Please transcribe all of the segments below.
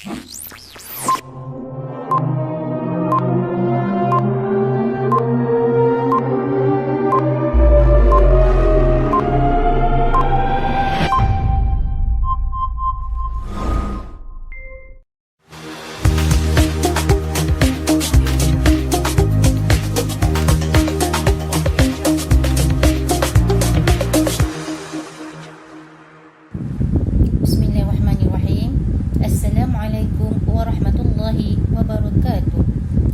Bismillahirrahmanirrahim. Assalamualaikum warahmatullahi wabarakatuh.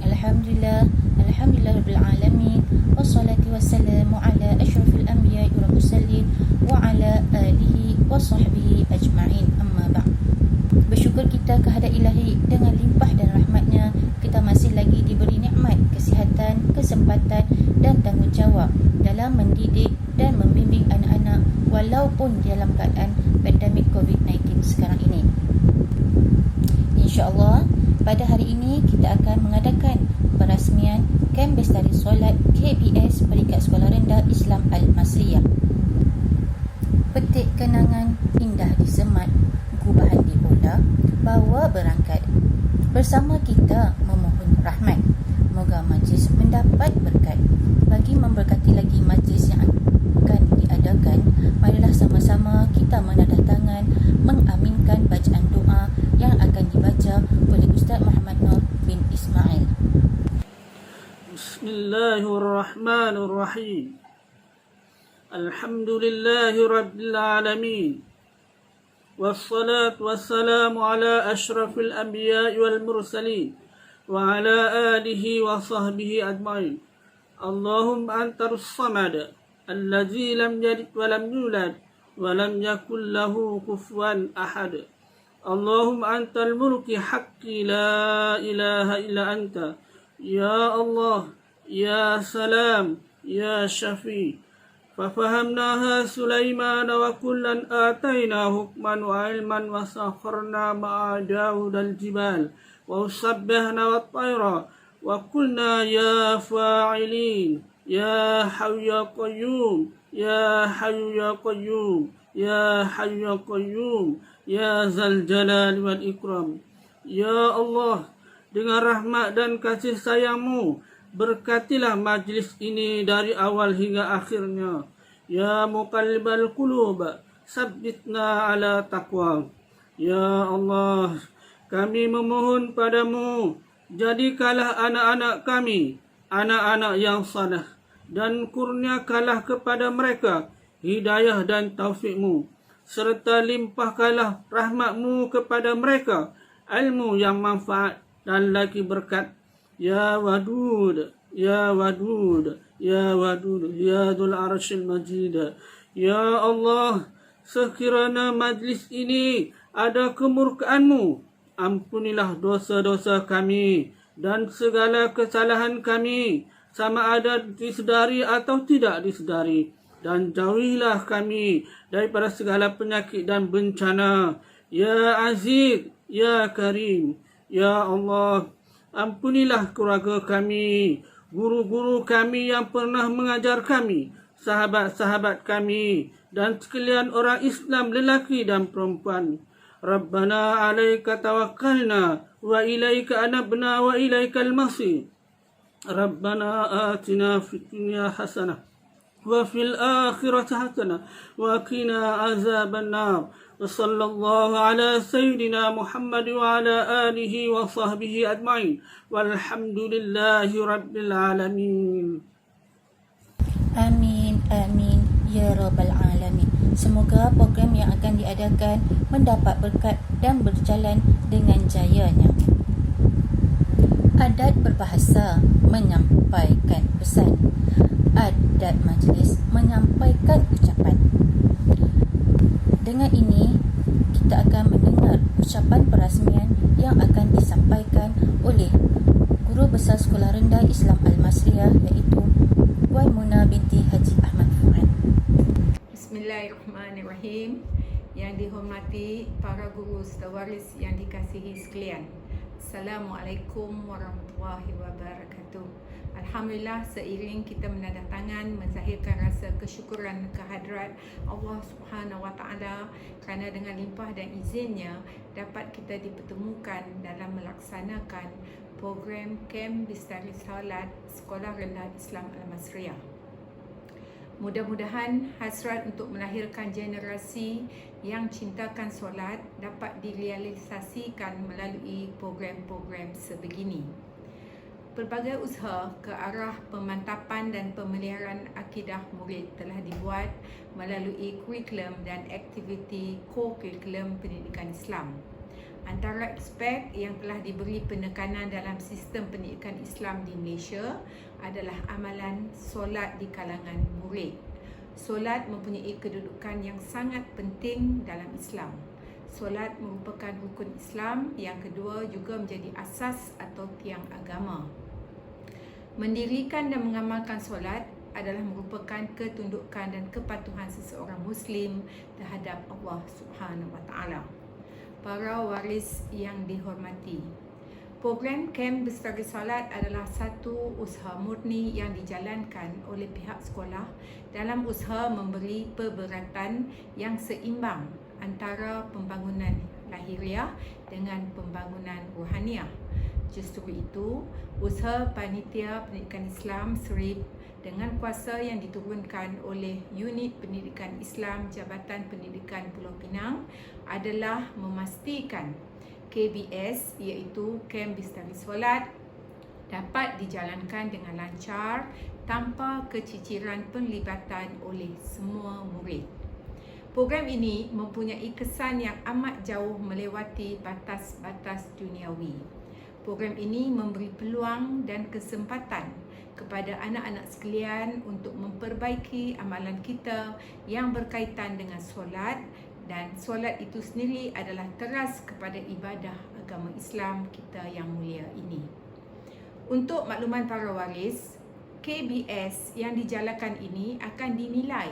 Alhamdulillahirabbil alamin. Wassalatu wassalamu ala asyrafil anbiya'i wal mursalin wa ala alihi wa sahbihi ajma'in. Amma ba'd. Bersyukur kita kehadrat Ilahi dengan limpah dan rahmatnya, kita masih lagi diberi nikmat, kesihatan, kesempatan dan tanggungjawab dalam mendidik dan membimbing anak-anak walaupun dalam keadaan pandemik COVID-19 sekarang ini. InsyaAllah pada hari ini kita akan mengadakan perasmian Kem Bestari Solat KBS Peringkat Sekolah Rendah Islam Al-Masriyah. Petik kenangan indah di semat, gubahan di bola, bawa berangkat. Bersama kita memohon rahmat, moga majlis mendapat berkat. Bagi memberkati lagi majlis yang akan diadakan, marilah sama-sama kita menadah tangan mengaminkan bacaan doa yang akan dibaca oleh Ustaz Muhammad Nur bin Ismail. Bismillahirrahmanirrahim. Alhamdulillahi rabbil alamin. Wassalatu wassalamu ala asyrafil anbiya'i wal mursalin wa ala alihi wa sahbihi ajma'in. Allahumma antarus samad allazi lam yalid wa lam yulad wa lam yakul lahu kufuwan ahad. Allahumma antal mulki haqqi la ilaha illa anta. Ya Allah, ya salam, ya syafi. ففهمناها سليمان وكلا آتينا حكما وعلما وسخرنا مع داود الجبال وسبحنا والطير وقلنا يا فاعلين يا حي يا قيوم يا حي يا قيوم يا حي يا قيوم يا ذا الجلال والإكرام. Ya Allah, dengan rahmat dan kasih sayang-Mu, berkatilah majlis ini dari awal hingga akhirnya. Ya muqallibal qulub, sabbitna ala taqwa. Ya Allah, kami memohon padamu, jadikanlah anak-anak kami anak-anak yang saleh, dan kurniakanlah kepada mereka hidayah dan taufik-Mu, serta limpahkanlah rahmat-Mu kepada mereka ilmu yang manfaat dan lagi berkat. Ya Wadud, Ya Wadud, Ya Wadud, Ya Dzul Arsyil Majid. Ya Allah, sekiranya majlis ini ada kemurkaan-Mu, ampunilah dosa-dosa kami dan segala kesalahan kami, sama ada disedari atau tidak disedari, dan jauhilah kami daripada segala penyakit dan bencana. Ya Aziz, Ya Karim. Ya Allah, ampunilah keluarga kami, guru-guru kami yang pernah mengajar kami, sahabat-sahabat kami, dan sekalian orang Islam lelaki dan perempuan. Rabbana alaika tawakkalna wa ilaika anabna wa ilaikal masir. Rabbana atina fid dunya hasanah wa fil akhirati hasanah wa qina azaban nar. وصلى الله على سيدنا محمد وعلى آله وصحبه أجمعين والحمد لله رب العالمين. Amin, amin, ya Rabbal Alamin. Semoga program yang akan diadakan mendapat berkat dan berjalan dengan jayanya. Adat berbahasa menyampaikan pesan. Adat majlis menyampaikan ucapan. Dengan ini, kita akan mendengar ucapan perasmian yang akan disampaikan oleh Guru Besar Sekolah Rendah Islam Al-Masriyah, iaitu Puan Muna binti Haji Ahmad Fuad. Bismillahirrahmanirrahim. Yang dihormati para guru setawaris yang dikasihi sekalian, Assalamualaikum warahmatullahi wabarakatuh. Alhamdulillah, seiring kita menandatangan menzahirkan rasa kesyukuran kehadrat Allah Subhanahu Wa Taala kerana dengan limpah dan izinnya dapat kita dipertemukan dalam melaksanakan program Kem Bestari Solat Sekolah Rendah Islam Al-Masriyah. Mudah-mudahan hasrat untuk melahirkan generasi yang cintakan solat dapat direalisasikan melalui program-program sebegini. Pelbagai usaha ke arah pemantapan dan pemeliharaan akidah murid telah dibuat melalui kurikulum dan aktiviti co-kurikulum pendidikan Islam. Antara aspek yang telah diberi penekanan dalam sistem pendidikan Islam di Malaysia adalah amalan solat di kalangan murid. Solat mempunyai kedudukan yang sangat penting dalam Islam. Solat merupakan rukun Islam yang kedua juga menjadi asas atau tiang agama. Mendirikan dan mengamalkan solat adalah merupakan ketundukan dan kepatuhan seseorang Muslim terhadap Allah Subhanahu Wa Taala. Para waris yang dihormati, program Kem Bestari Solat adalah satu usaha murni yang dijalankan oleh pihak sekolah dalam usaha memberi perberatan yang seimbang antara pembangunan lahiriah dengan pembangunan rohaniah. Justru itu, usaha Panitia Pendidikan Islam SERIP dengan kuasa yang diturunkan oleh Unit Pendidikan Islam Jabatan Pendidikan Pulau Pinang adalah memastikan KBS iaitu Kem Bestari Solat dapat dijalankan dengan lancar tanpa keciciran penlibatan oleh semua murid. Program ini mempunyai kesan yang amat jauh melewati batas-batas duniawi. Program ini memberi peluang dan kesempatan kepada anak-anak sekalian untuk memperbaiki amalan kita yang berkaitan dengan solat, dan solat itu sendiri adalah teras kepada ibadah agama Islam kita yang mulia ini. Untuk makluman para waris, KBS yang dijalankan ini akan dinilai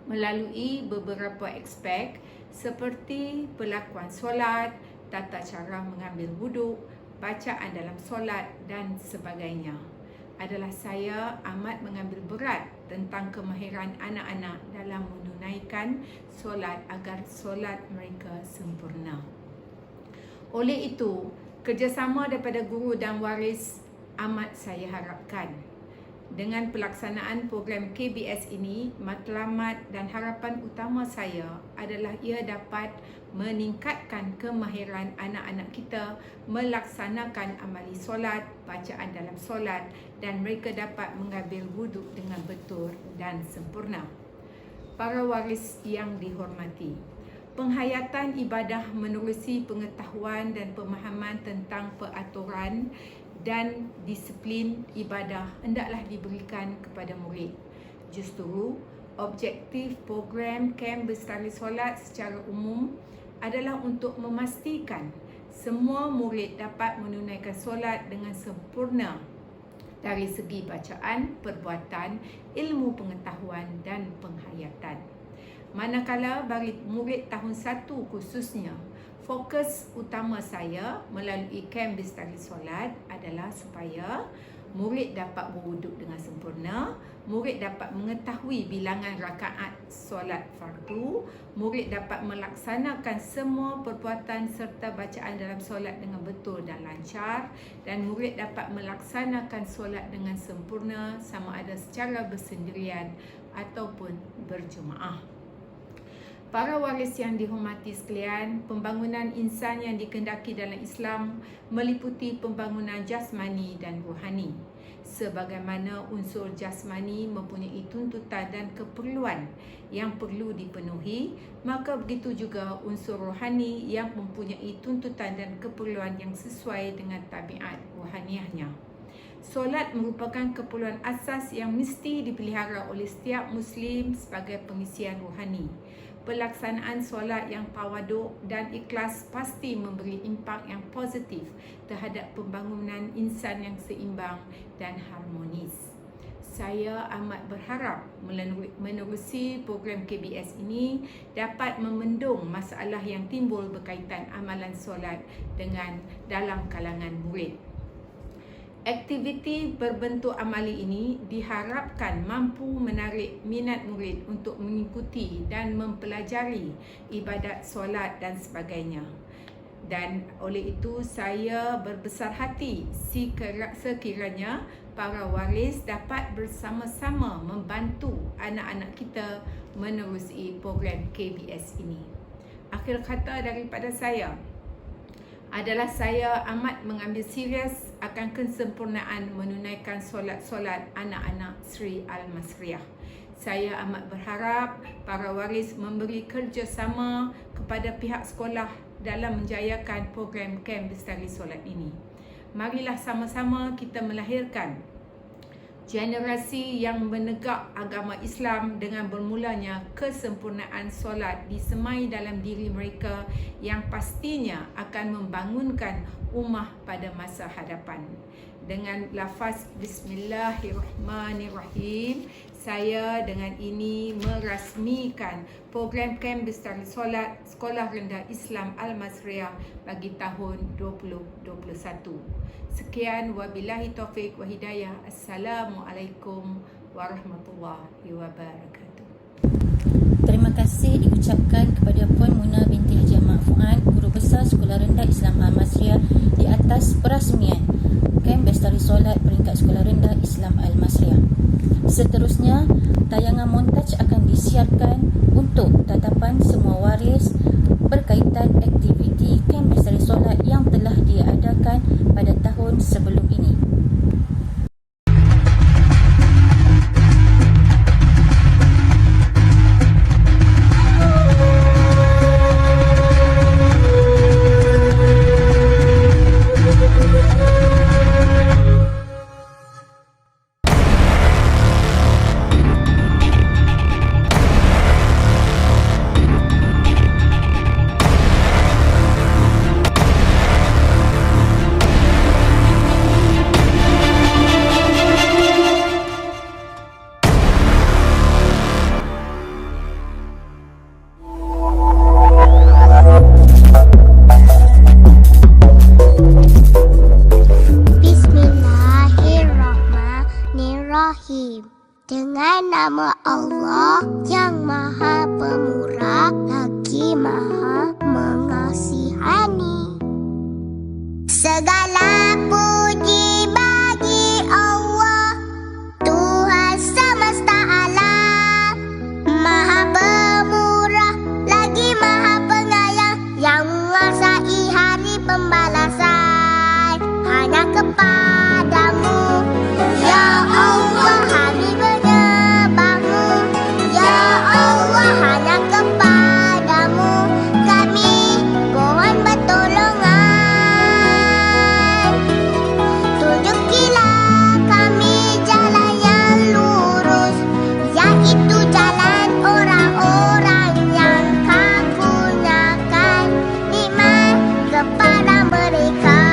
melalui beberapa aspek seperti perlakuan solat, tata cara mengambil wuduk, bacaan dalam solat dan sebagainya. Adalah saya amat mengambil berat tentang kemahiran anak-anak dalam menunaikan solat agar solat mereka sempurna. Oleh itu, kerjasama daripada guru dan waris amat saya harapkan. Dengan pelaksanaan program KBS ini, matlamat dan harapan utama saya adalah ia dapat meningkatkan kemahiran anak-anak kita melaksanakan amali solat, bacaan dalam solat, dan mereka dapat mengambil wuduk dengan betul dan sempurna. Para waris yang dihormati, penghayatan ibadah menerusi pengetahuan dan pemahaman tentang peraturan dan disiplin ibadah hendaklah diberikan kepada murid. Justru, objektif program Kem Bestari Solat secara umum adalah untuk memastikan semua murid dapat menunaikan solat dengan sempurna dari segi bacaan, perbuatan, ilmu pengetahuan dan penghayatan. Manakala bagi murid tahun 1 khususnya, fokus utama saya melalui Kem Bestari Solat adalah supaya murid dapat berwuduk dengan sempurna, murid dapat mengetahui bilangan rakaat solat fardu, murid dapat melaksanakan semua perbuatan serta bacaan dalam solat dengan betul dan lancar, dan murid dapat melaksanakan solat dengan sempurna sama ada secara bersendirian ataupun berjemaah. Para waris yang dihormati sekalian, pembangunan insan yang dikehendaki dalam Islam meliputi pembangunan jasmani dan rohani. Sebagaimana unsur jasmani mempunyai tuntutan dan keperluan yang perlu dipenuhi, maka begitu juga unsur rohani yang mempunyai tuntutan dan keperluan yang sesuai dengan tabiat rohaniahnya. Solat merupakan keperluan asas yang mesti dipelihara oleh setiap Muslim sebagai pengisian rohani. Pelaksanaan solat yang tawaduk dan ikhlas pasti memberi impak yang positif terhadap pembangunan insan yang seimbang dan harmonis. Saya amat berharap menerusi program KBS ini dapat membendung masalah yang timbul berkaitan amalan solat dengan dalam kalangan murid. Aktiviti berbentuk amali ini diharapkan mampu menarik minat murid untuk mengikuti dan mempelajari ibadat solat dan sebagainya. Dan oleh itu saya berbesar hati sekiranya para waris dapat bersama-sama membantu anak-anak kita menerusi program KBS ini. Akhir kata daripada saya adalah saya amat mengambil serius akan kesempurnaan menunaikan solat-solat anak-anak Sri Al-Masriyah. Saya amat berharap para waris memberi kerjasama kepada pihak sekolah dalam menjayakan program Kem Bestari Solat ini. Marilah sama-sama kita melahirkan generasi yang menegak agama Islam dengan bermulanya kesempurnaan solat disemai dalam diri mereka yang pastinya akan membangunkan ummah pada masa hadapan. Dengan lafaz Bismillahirrahmanirrahim, saya dengan ini merasmikan program Kem Bestari Solat Sekolah Rendah Islam Al-Masriyah bagi tahun 2021. Sekian, wabillahi taufiq wa hidayah. Assalamualaikum warahmatullahi wabarakatuh. Terima kasih diucapkan kepada Puan Muna binti Haji Ahmad Fuad, Guru Besar Sekolah Rendah Islam Al-Masriyah, di atas perasmian Kem Bestari Solat peringkat Sekolah Rendah Islam Al-Masriyah. Seterusnya, tayangan montaj akan disiarkan untuk tatapan semua waris berkaitan aktiviti Kem Bestari Solat yang telah diadakan pada tahun sebelum ini. Bismillahirrahmanirrahim. Dengan nama Allah yang Maha Pemurah lagi Maha Mengasihani. Segala puji bagi Allah, Tuhan semesta alam, Maha Pemurah lagi Maha Penyayang, yang menguasai hari pembalasan. Hanya kepadamu ya Allah kami menyembahmu, ya Allah hanya kepadamu kami mohon pertolongan. Tunjukilah kami jalan yang lurus, yaitu jalan orang-orang yang Kau kurniakan nikmat kepada mereka.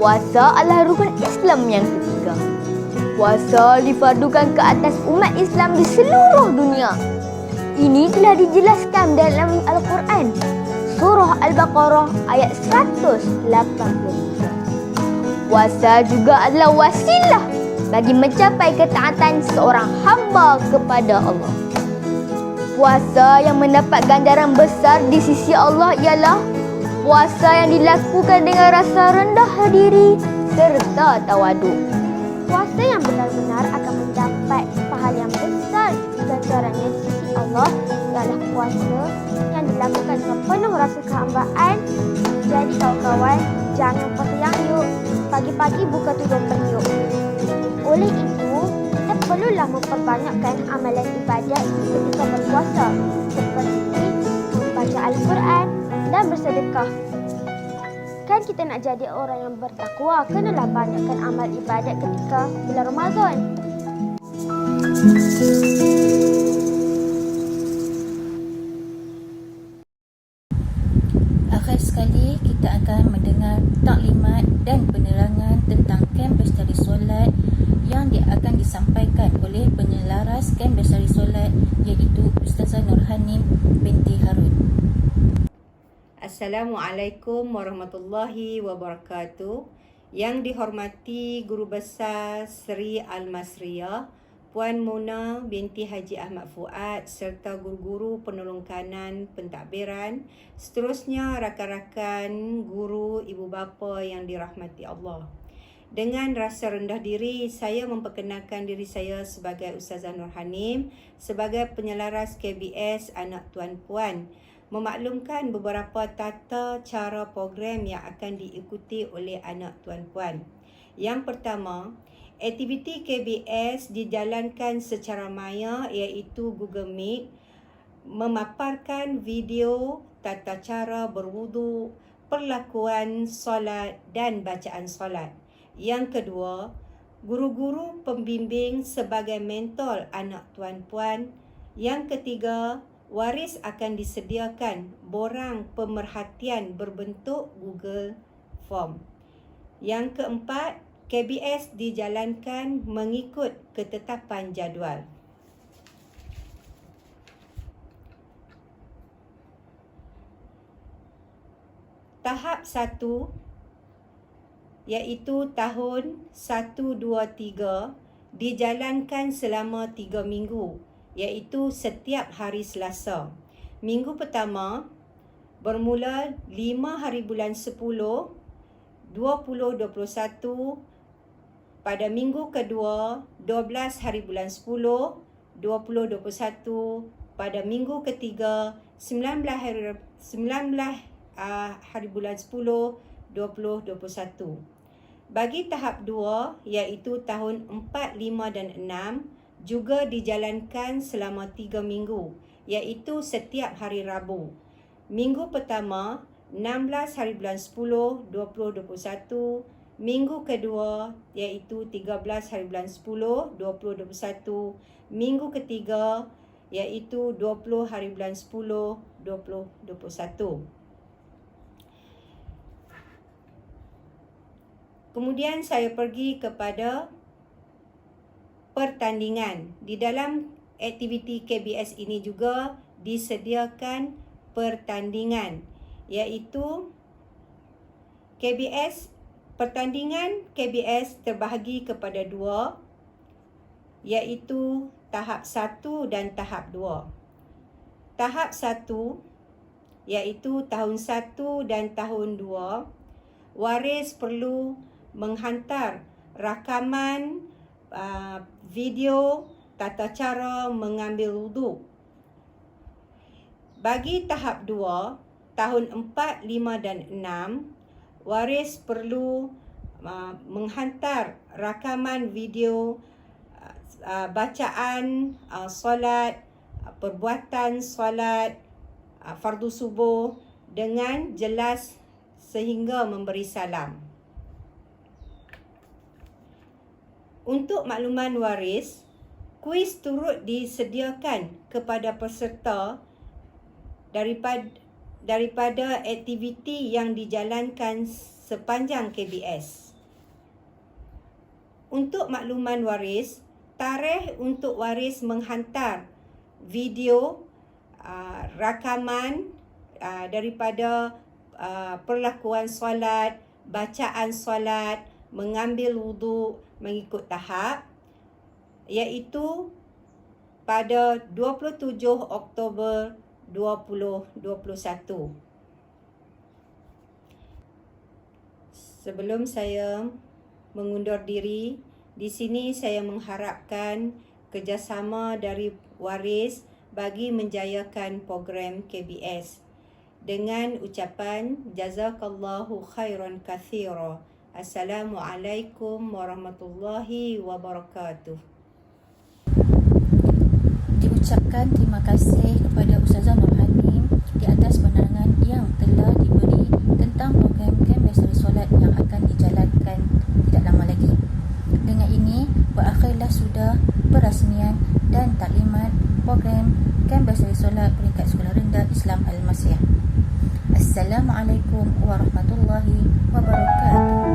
Puasa adalah rukun Islam yang ketiga. Puasa difardukan ke atas umat Islam di seluruh dunia. Ini telah dijelaskan dalam Al-Quran, Surah Al-Baqarah ayat 183. Puasa juga adalah wasilah bagi mencapai ketaatan seorang hamba kepada Allah. Puasa yang mendapat ganjaran besar di sisi Allah ialah puasa yang dilakukan dengan rasa rendah diri serta tawaduk. Puasa yang benar-benar akan mendapat pahala yang besar ganjarannya di sisi Allah ialah puasa yang dilakukan dengan penuh rasa kehambaan. Jadi kawan-kawan, jangan puasa yang yuk. Pagi-pagi buka tudung periuk. Oleh itu, kita perlulah memperbanyakkan amalan ibadat ketika berpuasa seperti membaca Al-Quran dan bersedekah. Kan kita nak jadi orang yang bertakwa, kenalah banyakkan amal ibadat ketika bulan Ramadan. Akhir sekali, kita akan mendengar taklimat dan penerangan tentang kem bestari solat yang akan disampaikan oleh penyelaras kem bestari solat, iaitu Ustazah Nurhanim binti Harun. Assalamualaikum warahmatullahi wabarakatuh. Yang dihormati Guru Besar Seri Al-Masriyah, Puan Mona binti Haji Ahmad Fuad serta guru-guru penolong kanan pentadbiran, seterusnya rakan-rakan guru, ibu bapa yang dirahmati Allah. Dengan rasa rendah diri, saya memperkenalkan diri saya sebagai Ustazah Nurhanim sebagai penyelaras KBS Anak Tuan Puan, memaklumkan beberapa tata cara program yang akan diikuti oleh anak tuan puan. Yang pertama, aktiviti KBS dijalankan secara maya iaitu Google Meet, memaparkan video tata cara berwudu, perlakuan solat dan bacaan solat. Yang kedua, guru-guru pembimbing sebagai mentor anak tuan puan. Yang ketiga, waris akan disediakan borang pemerhatian berbentuk Google Form. Yang keempat, KBS dijalankan mengikut ketetapan jadual. Tahap 1 iaitu tahun 1-2-3 dijalankan selama 3 minggu, iaitu setiap hari Selasa. Minggu pertama bermula 5 hari bulan 10 2021. Pada minggu kedua 12 hari bulan 10 2021. Pada minggu ketiga 19 hari bulan 10 2021. Bagi tahap 2 iaitu tahun 4, 5 dan 6 juga dijalankan selama 3 minggu, iaitu setiap hari Rabu. Minggu pertama 16 hari bulan 10 2021. Minggu kedua iaitu 13 hari bulan 10 2021. Minggu ketiga iaitu 20 hari bulan 10 2021. Kemudian saya pergi kepada pertandingan. Di dalam aktiviti KBS ini juga disediakan pertandingan, iaitu pertandingan KBS terbahagi kepada 2, iaitu tahap 1 dan tahap 2. Tahap 1 iaitu tahun 1 dan tahun 2, waris perlu menghantar rakaman video tata cara mengambil wuduk. Bagi tahap 2, tahun 4, 5 dan 6, waris perlu menghantar rakaman video bacaan solat, perbuatan solat fardu subuh dengan jelas sehingga memberi salam. Untuk makluman waris, kuis turut disediakan kepada peserta daripada aktiviti yang dijalankan sepanjang KBS. Untuk makluman waris, tarikh untuk waris menghantar video rakaman daripada perlakuan solat, bacaan solat, mengambil wuduk mengikut tahap, iaitu pada 27 Oktober 2021. Sebelum saya mengundur diri, di sini saya mengharapkan kerjasama dari waris bagi menjayakan program KBS. Dengan ucapan jazakallahu khairan katsira. Assalamualaikum warahmatullahi wabarakatuh. Diucapkan terima kasih kepada Ustazah Nur Hanim di atas penerangan yang telah diberi tentang program Kem Bestari Solat yang akan dijalankan tidak lama lagi. Dengan ini, berakhirlah sudah perasmian dan taklimat program Kem Bestari Solat peringkat Sekolah Rendah Islam Al-Masiyah. Assalamualaikum warahmatullahi wabarakatuh.